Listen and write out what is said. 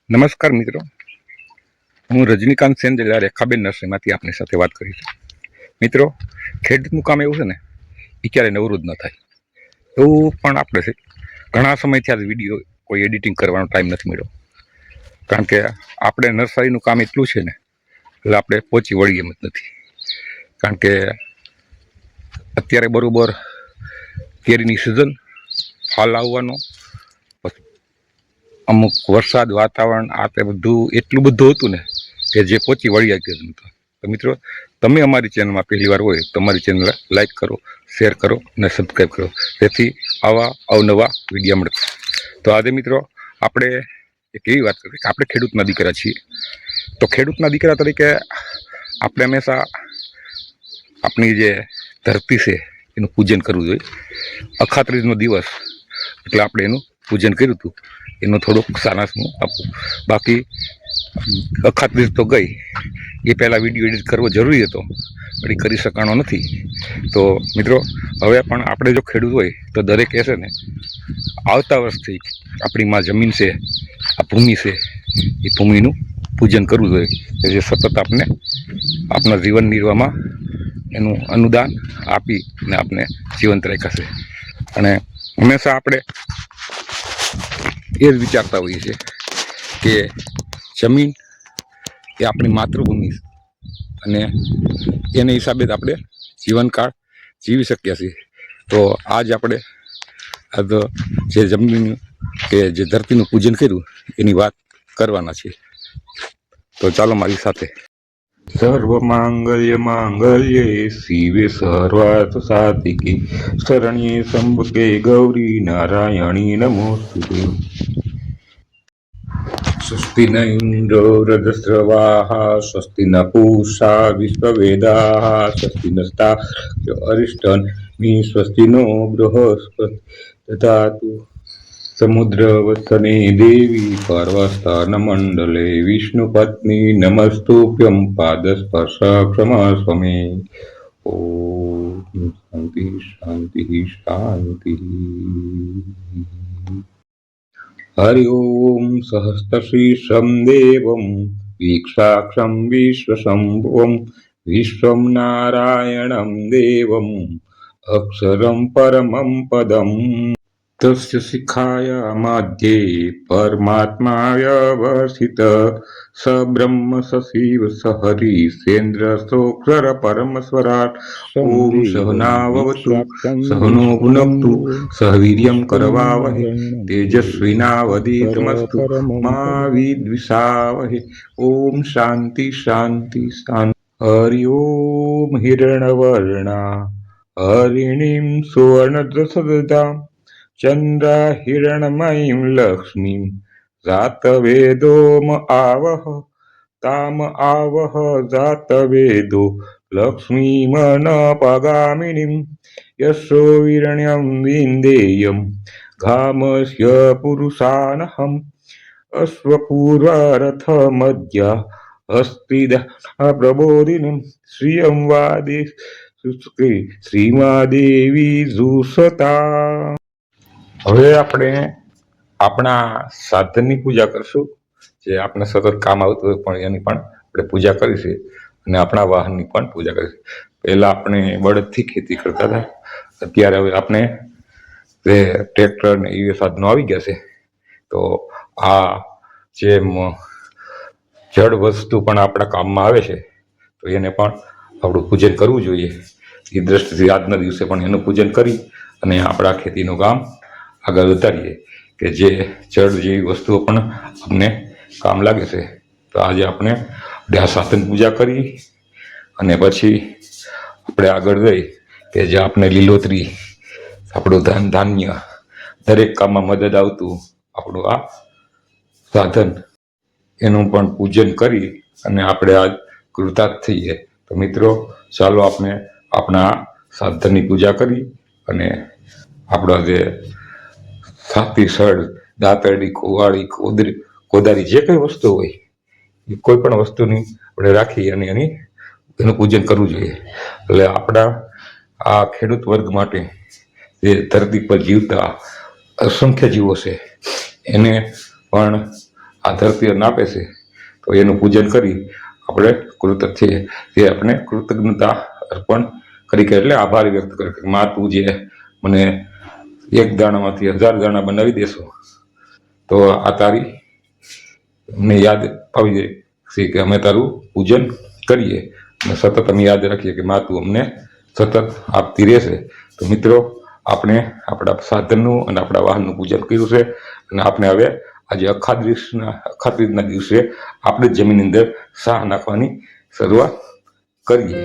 નમસ્કાર મિત્રો, હું રજનીકાંત સેનજેલા રેખાબેન નર્સરીમાંથી આપની સાથે વાત કરી છું. મિત્રો, ખેડૂતનું કામ એવું છે ને, એ ક્યારેય નવરું જ ન થાય એવું પણ આપણે છે. ઘણા સમયથી આ વિડીયો કોઈ એડિટિંગ કરવાનો ટાઈમ નથી મળ્યો, કારણ કે આપણે નર્સરીનું કામ એટલું છે ને, એટલે આપણે પહોંચી વળીએ એમ જ નથી. કારણ કે અત્યારે બરાબર કેરીની સિઝન, ફાલ આવવાનો, અમુક વરસાદ વાતાવરણ આ તે બધું એટલું બધું હતું ને કે જે પહોંચી વળ્યા ગયું નહોતું. તો મિત્રો, તમે અમારી ચેનલમાં પહેલી વાર હોય તો અમારી ચેનલ લાઈક કરો, શેર કરો અને સબસ્ક્રાઈબ કરો, જેથી આવા અવનવા વિડીયો મળે. તો આજે મિત્રો આપણે એક એવી વાત કરીએ કે આપણે ખેડૂતના દીકરા છીએ. તો ખેડૂતના દીકરા તરીકે આપણે હંમેશા આપણી જે ધરતી છે એનું પૂજન કરવું જોઈએ. અખાત્રીજનો દિવસ એટલે આપણે એનું પૂજન કર્યું હતું, એનું થોડુંક સારાંશનું આપવું. બાકી અખાત્રીજ તો ગઈ, એ પહેલાં વિડીયો એડિટ કરવો જરૂરી હતો, પણ એ કરી શકાણો નથી. તો મિત્રો, હવે પણ આપણે જો ખેડૂત હોય તો દરેકે છે ને આવતા વર્ષથી આપણી માં જમીન છે, આ ભૂમિ છે, એ ભૂમિનું પૂજન કરવું જોઈએ, કે જે સતત આપણે આપણા જીવન નિર્વાહમાં એનું અનુદાન આપીને આપણે જીવંત રાખ્યા છે. અને હંમેશા આપણે એ જ વિચારતા હોઈએ છીએ કે જમીન એ આપણી માતૃભૂમિ છે અને એને હિસાબે જ આપણે જીવનકાળ જીવી શકીએ છીએ. તો આજ આપણે જે જમીન કે જે ધરતીનું પૂજન કર્યું એની વાત કરવાના છીએ. તો ચાલો મારી સાથે. સર્વ માંગલ્ય માંગલ્યે શિવે સર્વાર્થ સાધિકે શરણ્યે ત્ર્યંબકે ગૌરી નારાયણી નમોસ્તુતે. સ્વસ્તિ ન ઇન્દ્રો વૃધસ્રવાઃ સ્વસ્તિ ન પૂષા વિશ્વવેદાઃ સ્વસ્તિ નસ્તાર્ક્ષ્યો અરિષ્ટનેમિ સ્વસ્તિ નો બૃહસ્પતિર્દધાતુ. સમુદ્રવસને દેવી પર્વતસ્થાનમંડલે વિષ્ણુપત્ની નમસ્તુભ્યં પાદસ્પર્શ ક્ષમસ્વ મે. ઓમ શાંતિ શાંતિ શાંતિ. હરિ ઓમ સહસ્રશીર્ષં દેવં વીક્ષાક્ષં વિશ્વશંભુવં વિશ્વં નારાયણં દેવં અક્ષરં પરમં પદમ. તસ્ય શિખાયા મધ્યે પરમાત્મા વ્યવસ્થિત સ બ્રહ્મ સશિવ સહરિ સેન્દ્ર સોક્ષર પરમસ્વરાટ. ઓમ સહનાવવતુ સહનો ભુનક્તુ સહ વીર્યં કરવાવહે તેજસ્વિનાવધીતમસ્તુ મા વિદ્વિષાવહે. ઓમ શાંતિ શાંતિ શાંતિ. હરિ ઓમ હિરણ્યવર્ણા હરિણીં સુવર્ણરથદધામ ચંદ્રાહિરણમયીં લક્ષ્મીં જાતવેદોમ આવહ તામ આવહ જાતવેદો લક્ષ્મીમનપગામિનીં યશો વિરણ્યં વિન્દેયં ઘામસ્ય પુરુષાનહં અશ્વપૂર્વરથમધ્યા હસ્તિદા પ્રબોધિનીં શ્રિયં વાદે શ્રીમાદેવી જુષતા. હવે આપણે આપણા સાધનની પૂજા કરશું, જે આપણે સતત કામ આવતું હોય પણ એની પણ આપણે પૂજા કરીશું, અને આપણા વાહનની પણ પૂજા કરીશું. પહેલાં આપણે બળદથી ખેતી કરતા હતા, અત્યારે હવે આપણે જે ટ્રેક્ટર ને એ સાધનો આવી ગયા છે. તો આ જે જડ વસ્તુ પણ આપણા કામમાં આવે છે, તો એને પણ આપણું પૂજન કરવું જોઈએ. એ દ્રષ્ટિથી આજના દિવસે પણ એનું પૂજન કરી અને આપણા ખેતીનું કામ આગળ વધારીએ, કે જે જળ જેવી વસ્તુઓ પણ અમને કામ લાગે છે. તો આજે આપણે આ સાધન પૂજા કરી અને પછી આપણે આગળ જઈ કે જે આપણે લીલોતરી, આપણું ધાન્ય, દરેક કામમાં મદદ આવતું આપણું આ સાધન, એનું પણ પૂજન કરી અને આપણે આજ કૃતાર્થ થઈએ. તો મિત્રો, ચાલો આપણે આપણા સાધનની પૂજા કરી અને આપણા જે સાથી સળ, દાતરડી, કુવાડી, કોદારી, જે કંઈ વસ્તુ હોય એ કોઈ પણ વસ્તુની આપણે રાખી અને એનું પૂજન કરવું જોઈએ. એટલે આપણા આ ખેડૂત વર્ગ માટે, જે ધરતી પર જીવતા અસંખ્ય જીવો છે, એને પણ આ ધરતી અન્ન આપે છે, તો એનું પૂજન કરી આપણે કૃતજ્ઞ છીએ. જે આપણે કૃતજ્ઞતા અર્પણ કરી કે એટલે આભાર વ્યક્ત કરે કે માં તું જે મને એક દાણામાંથી 1000 દાણા બનાવી દેશો, તો આ તારી અમને યાદ આવી જાય છે કે અમે તારું પૂજન કરીએ અને સતત અમે યાદ રાખીએ કે માં તું અમને સતત આપતી રહેશે. તો મિત્રો, આપણે આપણા સાધનનું અને આપણા વાહનનું પૂજન કર્યું છે અને આપણે હવે આજે અખાત્રીજના દિવસે આપણે જમીનની અંદર સાહ નાખવાની શરૂઆત કરીએ.